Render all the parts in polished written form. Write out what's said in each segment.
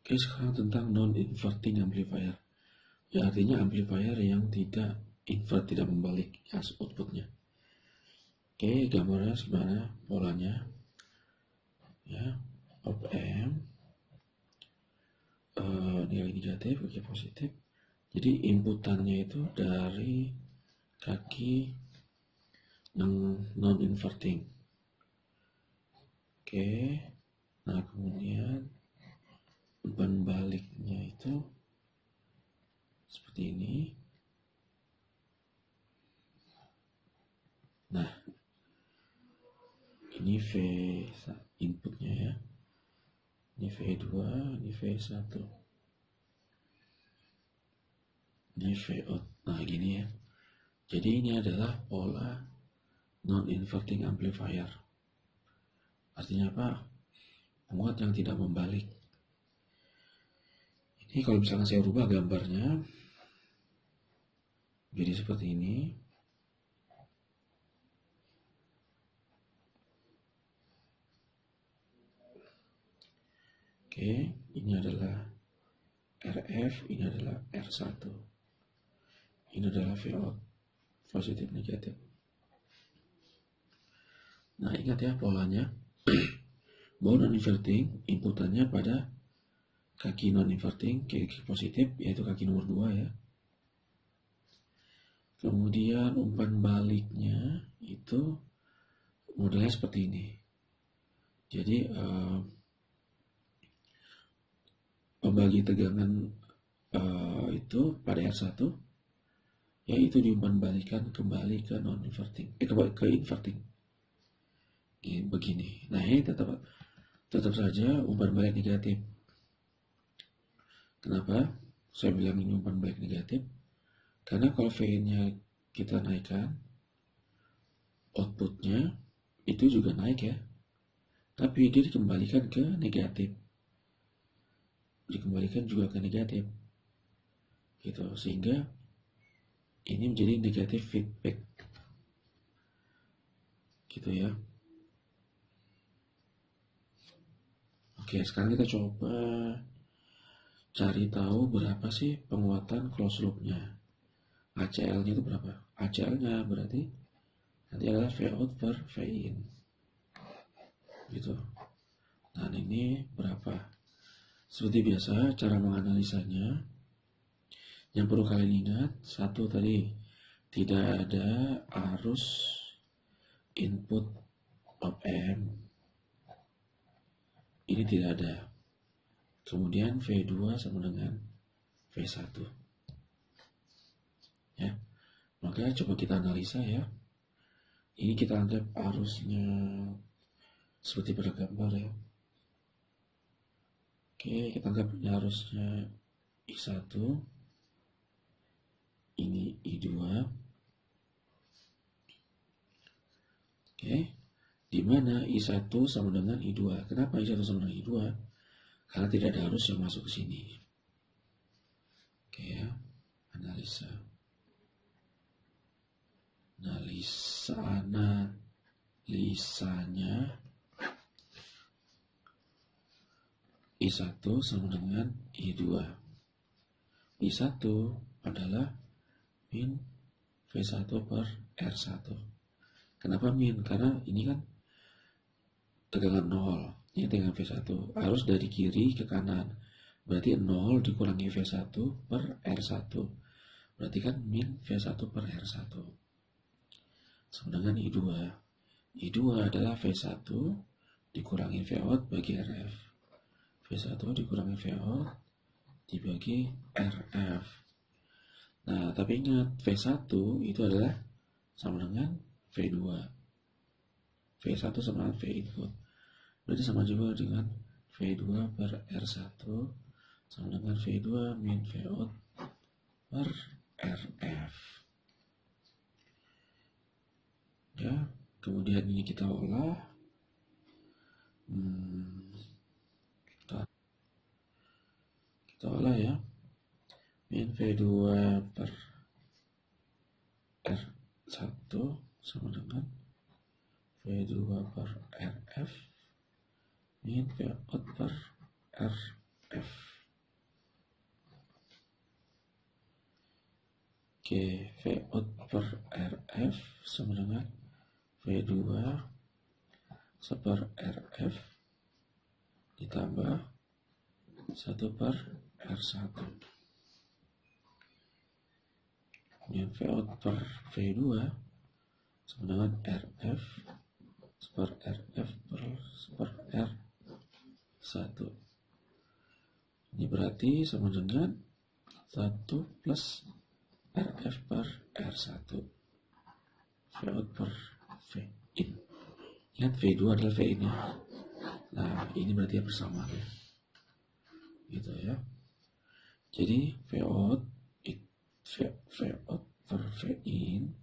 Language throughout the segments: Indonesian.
Oke, sekarang tentang non-inverting amplifier. Ya, artinya amplifier yang tidak invert, tidak membalik ya outputnya. Oke, gambarnya sebenarnya polanya. Ya, op amp nilai negatif, oke positif. Jadi inputannya itu dari kaki yang non-inverting. Oke, nah kemudian umpan baliknya itu seperti ini. Nah, ini V inputnya ya. Ini V2, ini V1. Ini V out. Nah, gini ya. Jadi ini adalah pola non-inverting amplifier. Artinya apa? Penguat yang tidak membalik. Ini kalau misalkan saya rubah gambarnya jadi seperti ini. Oke, ini adalah RF, ini adalah R1. Ini adalah Vout, positif negatif. Nah, ingat ya polanya. Bahwa non-inverting, inputannya pada kaki non-inverting, kaki positif, yaitu kaki nomor 2 ya. Kemudian umpan baliknya itu modelnya seperti ini. Jadi pembagi tegangan itu pada R1 yaitu diumpan balikan kembali ke non-inverting, ke inverting. Begini. Nah, ini tetap saja umpan balik negatif. Kenapa saya bilang ini umpan balik negatif? Karena kalau V-nya kita naikkan, outputnya itu juga naik ya, tapi dia dikembalikan ke negatif, dikembalikan juga ke negatif gitu, sehingga ini menjadi negatif feedback gitu ya. Oke, sekarang kita coba cari tahu berapa sih penguatan closed loop-nya. ACL-nya itu berapa? ACL-nya berarti nanti adalah V out per V in gitu. Dan ini berapa? Seperti biasa cara menganalisanya, yang perlu kalian ingat, satu tadi tidak ada arus input op amp, ini tidak ada. Kemudian V2 sama dengan V1 ya. Maka coba kita analisa ya. Ini kita anggap arusnya seperti pada gambar ya. Oke, kita anggap ini arusnya I1, ini I2. Oke, di mana I1 sama dengan I2. Kenapa I1 sama dengan I2? Karena tidak ada arus yang masuk ke sini. Oke ya, analisanya I1 sama dengan I2. I1 adalah min V1 per R1. Kenapa min? Karena ini kan tegangan 0. Ini tegangan V1. Arus dari kiri ke kanan. Berarti 0 dikurangi V1 per R1. Berarti kan min V1 per R1. Sama dengan I2. I2 adalah V1 dikurangi Vout bagi RF. V1 dikurangi Vout dibagi RF. Nah, tapi ingat V1 itu adalah sama dengan V2. V1 sama dengan V input. Berarti sama juga dengan V2 per R1 sama dengan V2 min Vout per RF. Ya, kemudian ini kita olah. Kita olah ya. Min V2 per R1 sama dengan V2 per RF min Vout per RF. Oke, V out per RF sama dengan V2 per RF ditambah 1 per R1. Kemudian V out per V2 sama dengan RF per RF per R1. Ini berarti sama dengan 1 plus RF per R1. V out per V in. Ingat V2 adalah V in ya. Nah, ini berarti persamaan ya. Gitu ya. Jadi V out per V in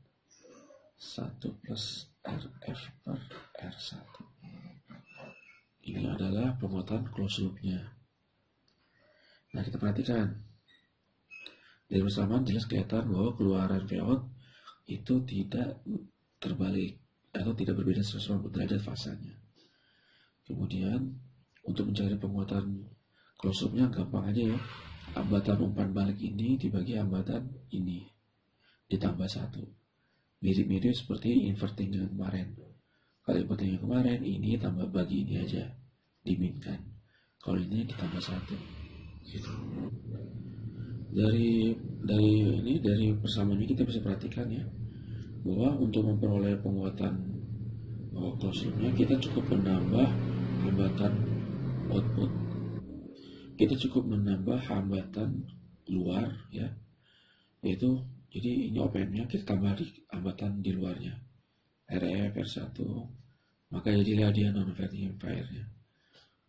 1 plus RF per R1. Ini adalah pemuatan closed loop-nya. Nah, kita perhatikan. Dari persamaan jelas kelihatan bahwa keluaran V out itu tidak terbalik atau tidak berbeda 180 derajat fasanya. Kemudian untuk mencari penguatan closed loop-nya gampang aja ya. Hambatan umpan balik ini dibagi hambatan ini ditambah 1. Mirip-mirip seperti inverting yang kemarin. Kalau inverting yang kemarin ini tambah bagi ini aja diminkan. Kalau ini ditambah 1. Gitu. Dari persamaan ini kita bisa perhatikan ya bahwa untuk memperoleh penguatan closed loop-nya kita cukup menambah hambatan output. Kita cukup menambah hambatan luar ya, yaitu jadi ini OPM-nya kita tambah di hambatan di luarnya RF R1, maka jadilah dia non-inverting amplifier-nya.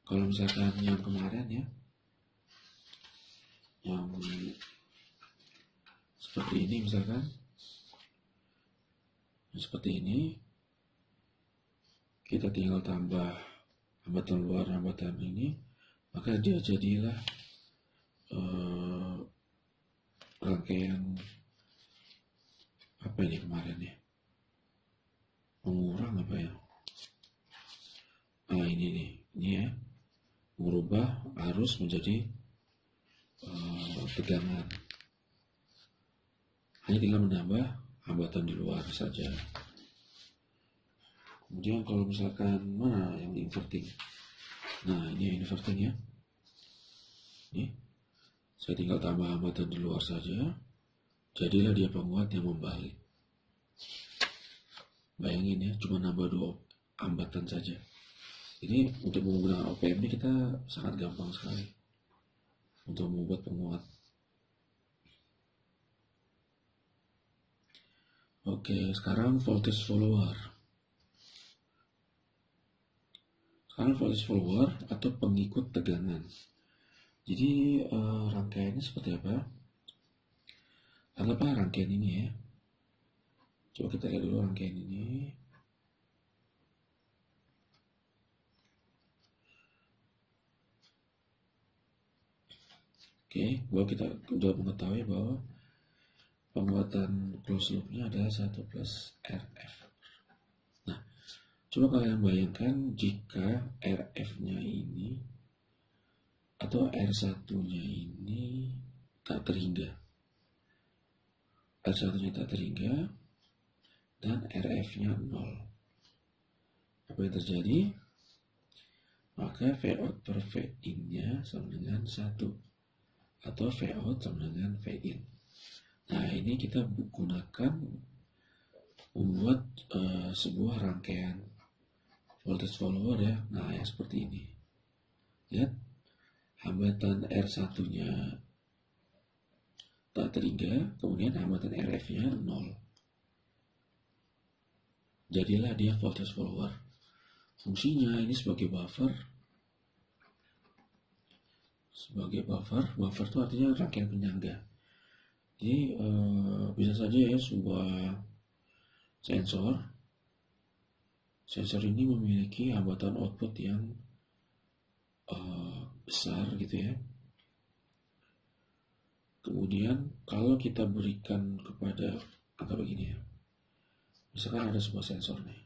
Kalau misalkan yang kemarin ya, yang seperti ini misalkan, seperti ini, kita tinggal tambah hambatan luar hambatan ini, maka dia jadilah rangkaian apa ini kemarin ya, mengurang apa ya, ini nih, ini ya, merubah arus menjadi tegangan. Hanya tinggal menambah hambatan di luar saja. Kemudian kalau misalkan mana yang inverting, nah ini yang inverting ya, ini saya tinggal tambah hambatan di luar saja, jadilah dia penguat yang membalik. Bayangin ya, cuma nambah 2 hambatan saja. Ini untuk menggunakan OPM ini kita sangat gampang sekali untuk membuat penguat. Oke, sekarang voltage follower. Sekarang voltage follower atau pengikut tegangan. Jadi rangkaiannya seperti apa? Anggaplah rangkaian ini ya. Coba kita lihat dulu rangkaian ini. Oke, bahwa kita sudah mengetahui bahwa penguatan closed loop-nya adalah 1 plus RF. Nah, coba kalian bayangkan jika RF-nya ini atau R1-nya ini tak terhingga. R1-nya tak terhingga dan RF-nya 0. Apa yang terjadi? Maka V out per V in-nya sama dengan 1 atau V out sama dengan V in. Nah, ini kita gunakan membuat sebuah rangkaian voltage follower ya. Nah, yang seperti ini. Lihat, hambatan R1-nya tak terhingga, kemudian hambatan RF-nya 0. Jadilah dia voltage follower. Fungsinya ini sebagai buffer. Buffer itu artinya rangkaian penyangga. Jadi bisa saja ya sebuah sensor ini memiliki hambatan output yang besar gitu ya. Kemudian kalau kita berikan kepada atau begini ya, misalkan ada sebuah sensor nih,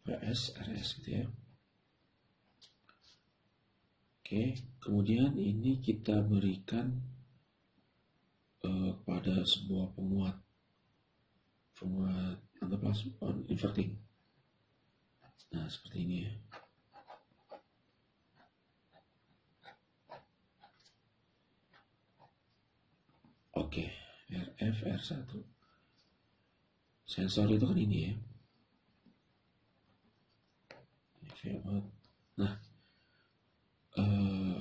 PS, RS gitu ya. Oke, kemudian ini kita berikan pada sebuah penguat anggaplah inverting. Nah, seperti ini ya. Oke, RF, R1. Sensor itu kan ini ya. Nah,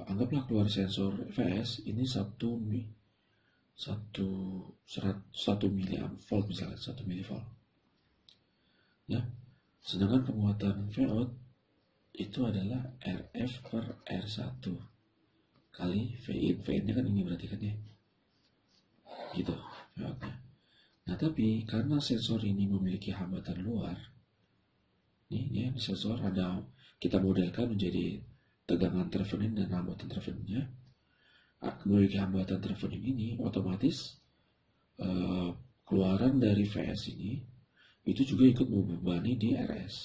anggaplah keluar sensor VS ini 1 miliamp volt misalnya, 1 milivolt. Ya. Sedangkan penguatan Vout itu adalah RF per R1 kali Vin. Vin-nya kan ini berarti kan ya. Gitu, Voutnya. Nah, tapi karena sensor ini memiliki hambatan luar, ini ya, sensor ada kita modelkan menjadi tegangan traveling dan hambatan travelingnya. Memiliki hambatan traveling ini, otomatis keluaran dari VS ini itu juga ikut membebani di RS.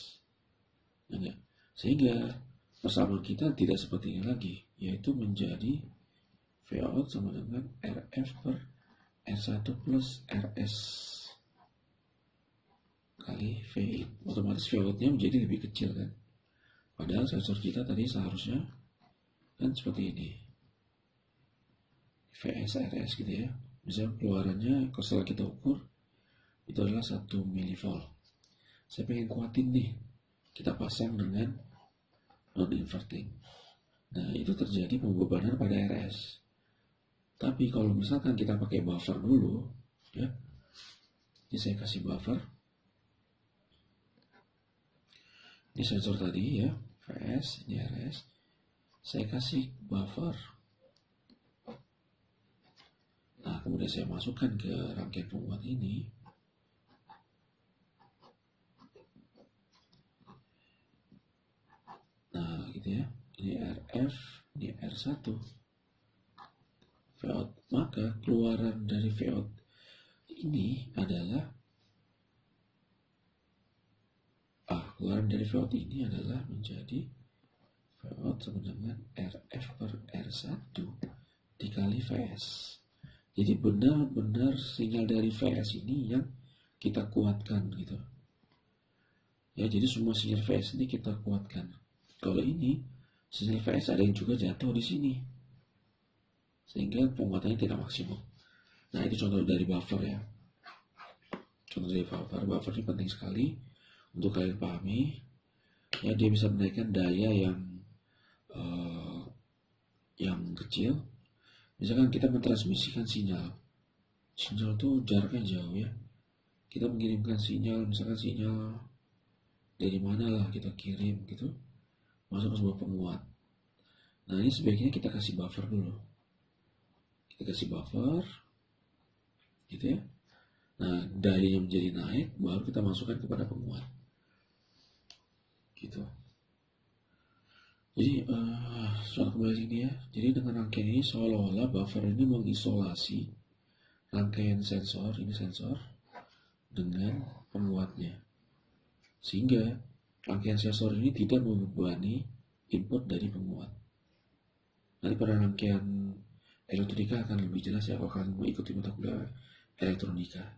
Ya, sehingga persamaan kita tidak seperti ini lagi, yaitu menjadi Vout sama dengan RF per R1 plus RS kali VI. Otomatis Voutnya menjadi lebih kecil kan. Padahal sensor kita tadi seharusnya kan seperti ini. VS RS gitu ya. Misalnya keluarannya kalau setelah kita ukur itu adalah 1 milivolt. Saya pengen kuatin nih, kita pasang dengan non-inverting. Nah, itu terjadi pembebanan pada RS. Tapi kalau misalkan kita pakai buffer dulu, ya, ini saya kasih buffer. Ini sensor tadi ya, VS, ini RS. Saya kasih buffer. Nah, kemudian saya masukkan ke rangkaian penguat ini. Nah, gitu ya. Ini RF, ini R1. Vout. Maka keluaran dari Vout ini adalah menjadi Vout sama dengan RF per R1 dikali VS. Jadi benar-benar sinyal dari VS ini yang kita kuatkan gitu. Ya, jadi semua sinyal VS ini kita kuatkan. Kalau ini sinyal VS ada yang juga jatuh di sini, sehingga penguatannya tidak maksimum. Nah, itu contoh dari buffer ya. Contoh dari buffer ini penting sekali untuk kalian pahami. Ya, dia bisa menaikkan daya yang kecil. Misalkan kita mentransmisikan sinyal itu jaraknya jauh ya. Kita mengirimkan sinyal, misalkan sinyal dari mana lah kita kirim gitu, masuk ke sebuah penguat. Nah, ini sebaiknya kita kasih buffer dulu. Kita kasih buffer, gitu ya. Nah, dayanya menjadi naik, baru kita masukkan kepada penguat. Gitu. Jadi, soal kembali ini ya. Jadi dengan rangkaian ini seolah-olah buffer ini mengisolasi rangkaian sensor, ini sensor, dengan penguatnya. Sehingga rangkaian sensor ini tidak membebani input dari penguat. Nanti pada rangkaian elektronika akan lebih jelas ya kalau kalian mengikuti mata kuliah elektronika.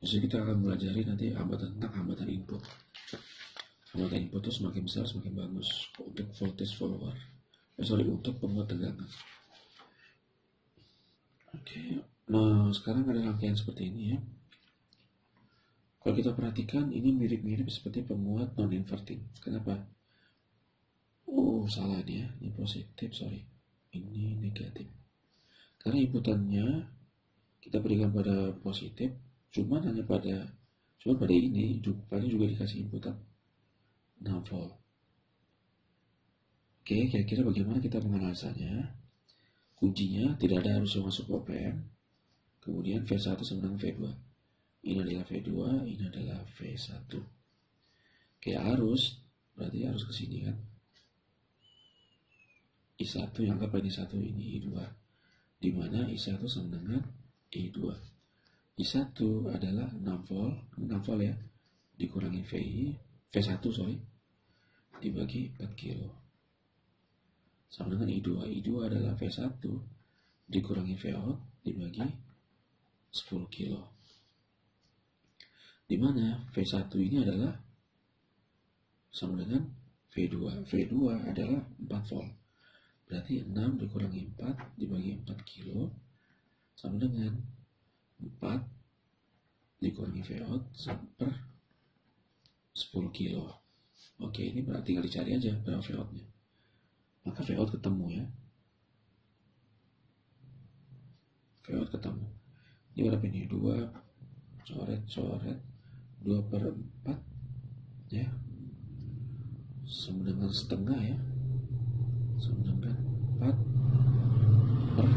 Jadi kita akan belajar nanti tentang hambatan input. Hambatan input itu semakin besar semakin bagus untuk voltage follower. Untuk penguat tegangan. Oke. Nah, sekarang ada rangkaian seperti ini ya. Kalau kita perhatikan ini mirip-mirip seperti penguat non-inverting. Kenapa? Oh, salah dia. Ini positif, sorry. Ini negatif. Karena inputannya kita berikan pada positif, cuma pada ini, paling juga dikasih inputan 6 volt. Oke, kira-kira bagaimana kita menganalisanya? Kuncinya tidak ada arus yang masuk ke OPM. Kemudian V1 sama dengan V2. Ini adalah V2, ini adalah V1. Oke, arus, berarti arus ke sini kan. I1 yang anggap ini 1, ini I2. Di mana I1 sama dengan I2. I1 adalah 6 volt ya. Dikurangi V1 dibagi 4 kilo. Sama dengan I2. I2 adalah V1 dikurangi Vout dibagi 10 kilo. Di mana V1 ini adalah sama dengan V2. V2 adalah 4 volt. Berarti 6 dikurangi 4 dibagi 4 kilo sama dengan 4 dikurangi V out per 10 kilo. Oke, ini berarti tinggal dicari aja berapa V outnya. Maka V out ketemu ya. V out ketemu. Ini berapa ini? 2 coret 2 per 4 ya, sama dengan setengah ya, sama dengan 4 per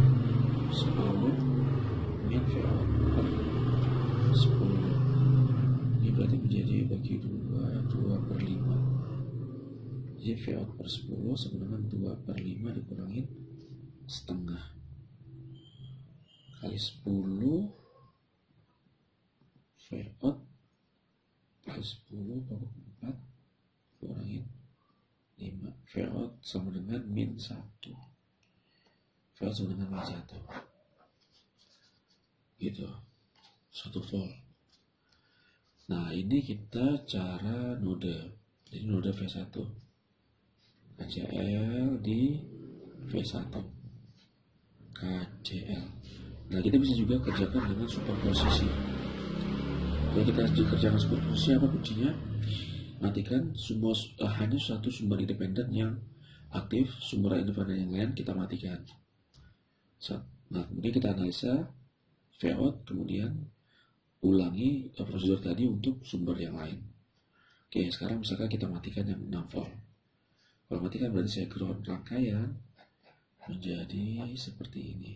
10 min V out per 10. Ini berarti menjadi bagi 2 per 5. Jadi V out per 10 sama dengan 2 per 5 dikurangin setengah kali 10 V out kali 10 per 4 kurangin 5. V out sama dengan min 1. V out sama dengan min 1. Gitu. 1 volt. Nah, ini kita cara node. Jadi node V1. KCL di V1. KCL. Nah, kita bisa juga kerjakan dengan superposisi. Kalau kita dikerjakan superposisi, apa kuncinya? Matikan semua, hanya satu sumber independen yang aktif, sumber independen yang lain kita matikan. Nah, kemudian kita analisa V out, kemudian ulangi prosedur tadi untuk sumber yang lain. Oke, sekarang misalkan kita matikan yang 6 volt. Kalau matikan berarti saya ground rangkaian menjadi seperti ini.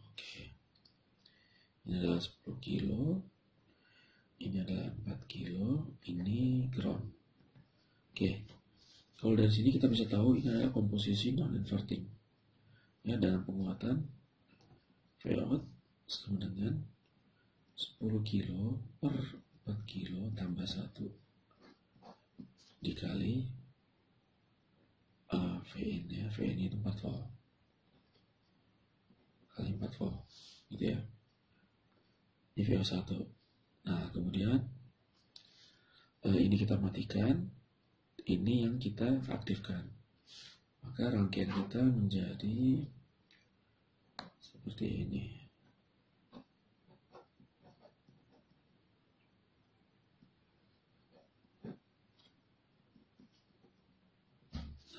Oke. Ini adalah 10 kilo. Ini adalah 4 kilo. Ini ground. Oke. Kalau dari sini kita bisa tahu ini adalah komposisi non-inverting. Ya, dalam penguatan V out sama dengan 10 kilo per 4 kilo tambah 1 dikali Vn ya. Vn itu 4 volt kali 4 volt gitu ya. Ini VO1. Nah, kemudian ini kita matikan, ini yang kita aktifkan. Maka rangkaian kita menjadi seperti ini.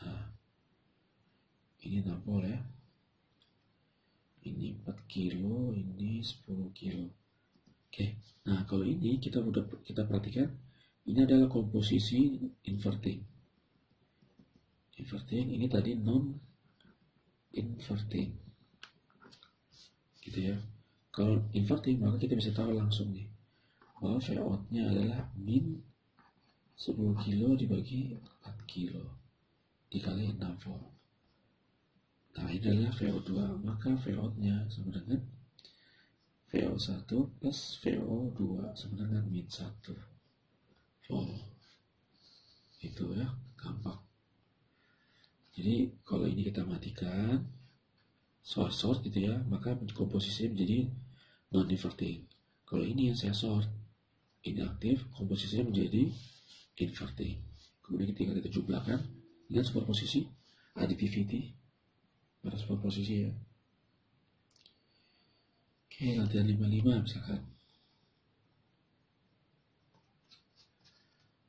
Nah, ini 6 volt ya. Ini 4 kilo, ini 10 kilo. Oke, nah kalau ini kita perhatikan, ini adalah komposisi inverting. Inverting ini tadi non inverting, gitu ya. Kalau inverting maka kita bisa tahu langsung nih bahwa V out-nya adalah min 10 kilo dibagi 4 kilo dikali 6 volt. Nah, ini adalah VO2, maka V out-nya sama dengan VO1 plus VO2 sama dengan min 1 volt. Itu ya, gampang. Jadi kalau ini kita matikan short gitu ya, maka komposisinya menjadi non-inverting. Kalau ini yang saya short, ini aktif, komposisinya menjadi inverting. Kemudian tinggal kita jumlahkan dengan superposisi, additivity pada superposisi ya. Oke, latihan 55 misalkan.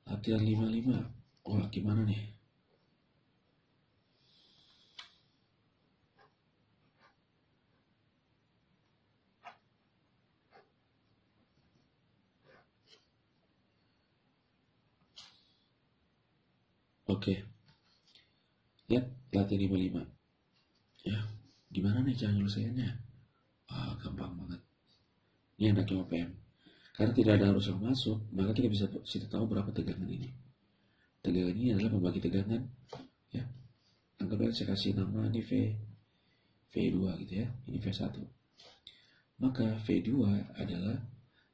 Latihan 55. Wah, gimana nih? Oke. Lihat latihan 55. Ya, gimana nih cara nyelesainnya? Gampang banget. Ini enaknya OPM. Karena tidak ada arus yang masuk, maka kita bisa tahu berapa tegangan ini. Tegangan ini adalah pembagi tegangan. Ya, anggaplah saya kasih nama ini V2 gitu ya. Ini V1. Maka V2 adalah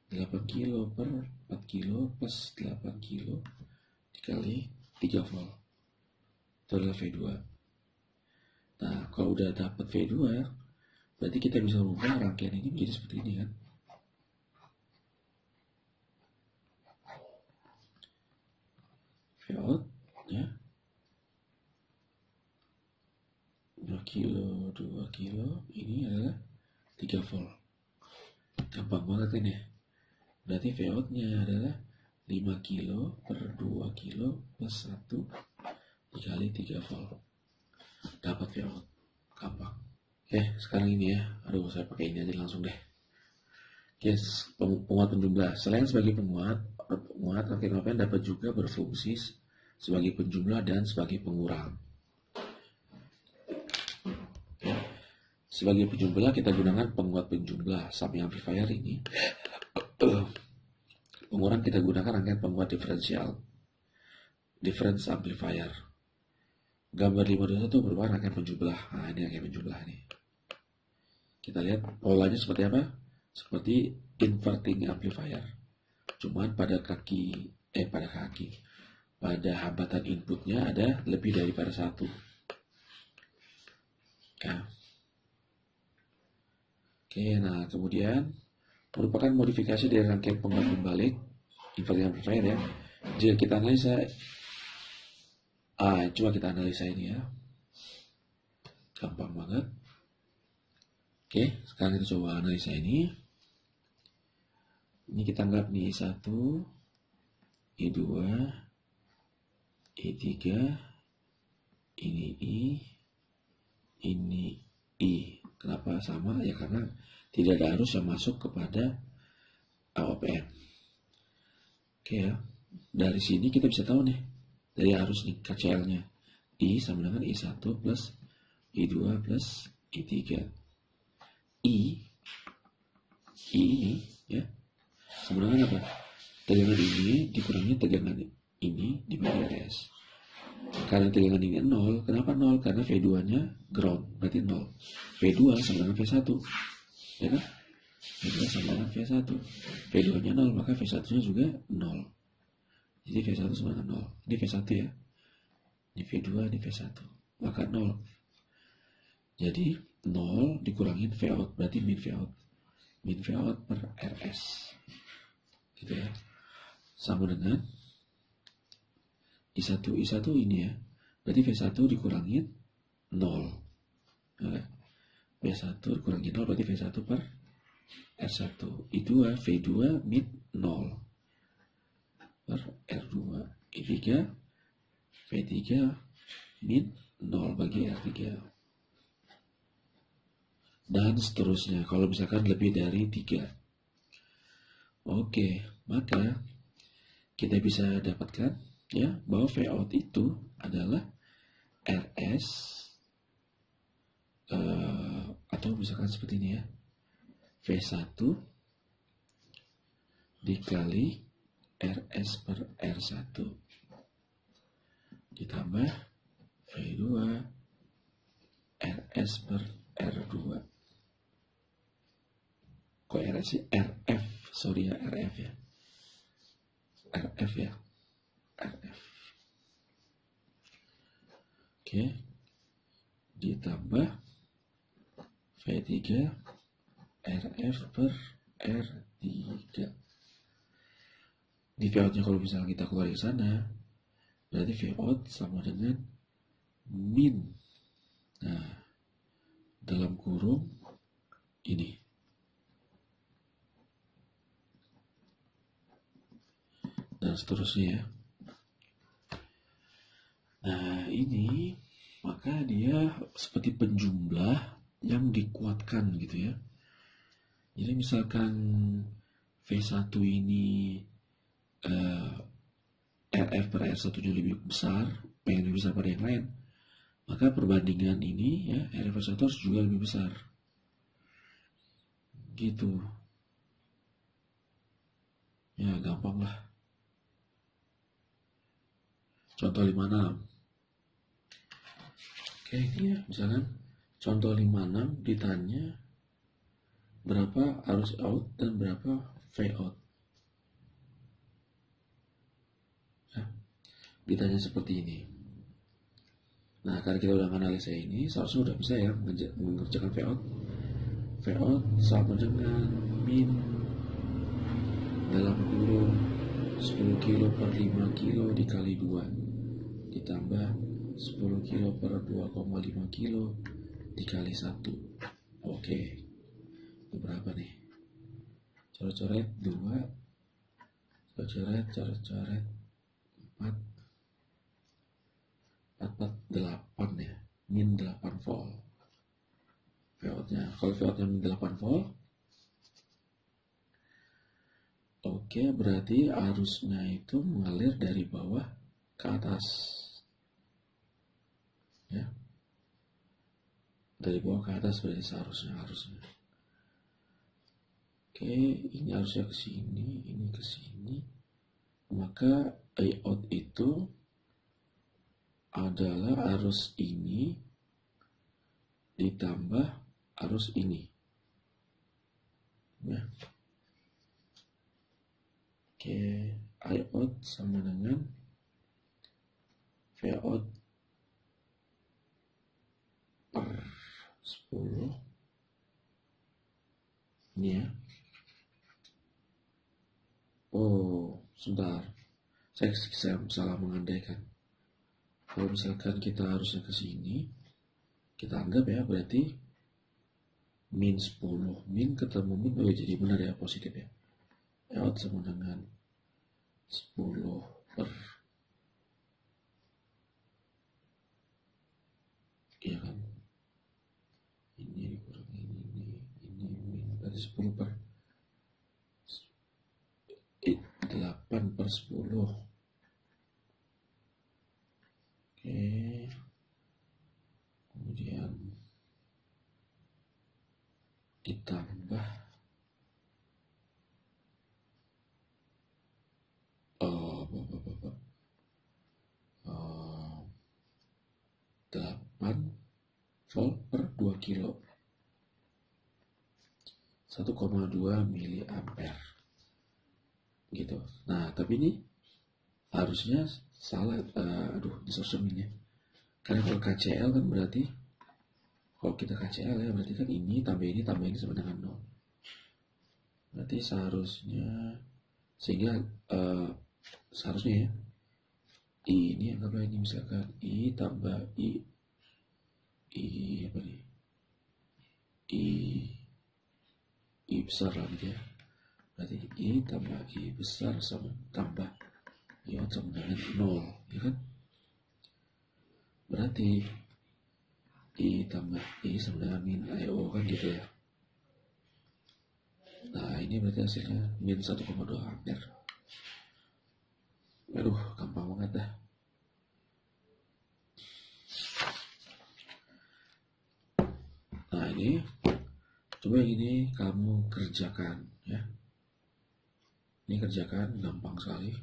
8 kilo per 4 kilo plus 8 kilo dikali 3 volt. Itu adalah V2. Nah, kalau udah dapat V2, berarti kita bisa mengubah rangkaian ini menjadi seperti ini kan. Vout ya. 2 kilo, 2 kilo, ini adalah 3 volt. Gampang banget ini. Berarti Vout-nya adalah 5 kilo per 2 kilo plus 1 dikali 3 volt. Dapat Vout. Gampang. Oke, sekarang ini ya. Aduh, saya pakai ini aja langsung deh. Yes, penguat penjumlah. Selain sebagai penguat rangkaian kopen dapat juga berfungsi sebagai penjumlah dan sebagai pengurang. Sebagai penjumlah kita gunakan penguat penjumlah summing amplifier ini. Pengurang kita gunakan rangkaian penguat diferensial, difference amplifier. Gambar 521 merupakan rangkaian penjumlah. Nah, ini rangkaian penjumlah nih. Kita lihat polanya seperti apa? Seperti inverting amplifier. Cuman pada hambatan inputnya ada lebih daripada satu. Ya. Oke, nah kemudian merupakan modifikasi dari rangkaian penguat pembalik inverting amplifier ya. Jika kita analisa, coba kita analisa ini ya, gampang banget. Oke, sekarang kita coba analisa ini. Ini kita anggap nih I1, I2, I3, ini I, ini I. Kenapa sama? Ya karena tidak ada arus yang masuk kepada AOPM. Oke ya, dari sini kita bisa tahu nih, dari arus nih KCL-nya, I sama dengan I1 plus I2 plus I3. I ini ya, sama dengan apa? Tegangan ini dikurangi tegangan ini dibagi RS. Karena tegangan ini 0, kenapa 0? Karena V2-nya ground, berarti 0. V2 sama dengan V1, ya kan? V2 sama dengan V1. V2-nya 0, maka V1-nya juga 0. Jadi V1 sama dengan 0. Ini V1 ya. Ini V2, ini V1. Maka 0. Jadi 0 dikurangin Vout, berarti min Vout. Min Vout per RS. Gitu ya. Sama dengan I1 ini ya. Berarti V1 dikurangin 0. Nah, V1 dikurangin 0 berarti V1 per R1. I2 V2 min 0 per R2. I3 V3 min 0 bagi R3. Dan seterusnya kalau misalkan lebih dari 3. Oke, maka kita bisa dapatkan ya bahwa Vout itu adalah RS atau misalkan seperti ini ya, V1 dikali RS per R1 ditambah V2 RS per R2. Kok RS sih? RF, sorry ya, RF ya, RF ya, RF. Oke, ditambah V3 RF per R3. Di Vout-nya kalau misalnya kita keluar ke sana, berarti Vout sama dengan min. Nah, dalam kurung ini. Dan seterusnya ya. Nah ini maka dia seperti penjumlah yang dikuatkan gitu ya. Jadi misalkan V1 ini RF per R1 lebih besar, pengen lebih besar pada yang lain, maka perbandingan ini ya RF per R1 harus juga lebih besar gitu ya. Gampang lah. Contoh 56. Oke, ini ya, misalkan contoh 56 ditanya berapa arus out dan berapa V out. Nah, ditanya seperti ini. Nah, karena kita udah analisa ini, seharusnya udah bisa ya mengerjakan VOUT. VOUT sama dengan min dalam kurung 10 kilo per 5 kilo dikali 2 ditambah 10 kilo per 2,5 kilo dikali 1. Oke, itu berapa nih? Coret-coret 2, coret-coret 4, 8 ya, min 8 volt VOUT-nya. Kalau VOUT-nya min 8 volt, oke, berarti arusnya itu mengalir dari bawah ke atas ya, dari bawah ke atas berarti seharusnya arusnya. Oke, ini arusnya ke sini, ini ke sini, maka IOT itu adalah arus ini ditambah arus ini ya. Oke, IOT sama dengan VOUT per 10 ini ya. Oh, sebentar, saya salah mengandaikan. Kalau misalkan kita harusnya ke sini, kita anggap ya berarti min 10, min ketemu min, oh jadi benar ya, positif ya. VOUT sama dengan 10 per, iya kan, ini dikurangin ini min, berarti 10 per 8 per 10. Oke, kemudian ditambah 8 volt per 2 kilo 1,2 mili ampere gitu. Nah, tapi ini harusnya salah, disorseminnya. Karena kalau KCL kan berarti, kalau kita KCL ya berarti kan ini tambah ini sama dengan 0. Berarti seharusnya, sehingga seharusnya ya, ini anggaplah ini misalkan I tambah I apa nih, I besar lah gitu ya. Berarti I tambah I besar sama tambah IOT sama dengan 0 ya kan. Berarti I tambah I sama dengan min IO kan gitu ya. Nah, ini berarti hasilnya min 1,2 ampere. Aduh, gampang banget dah. Nah, ini coba ini kamu kerjakan ya. Ini kerjakan, gampang sekali.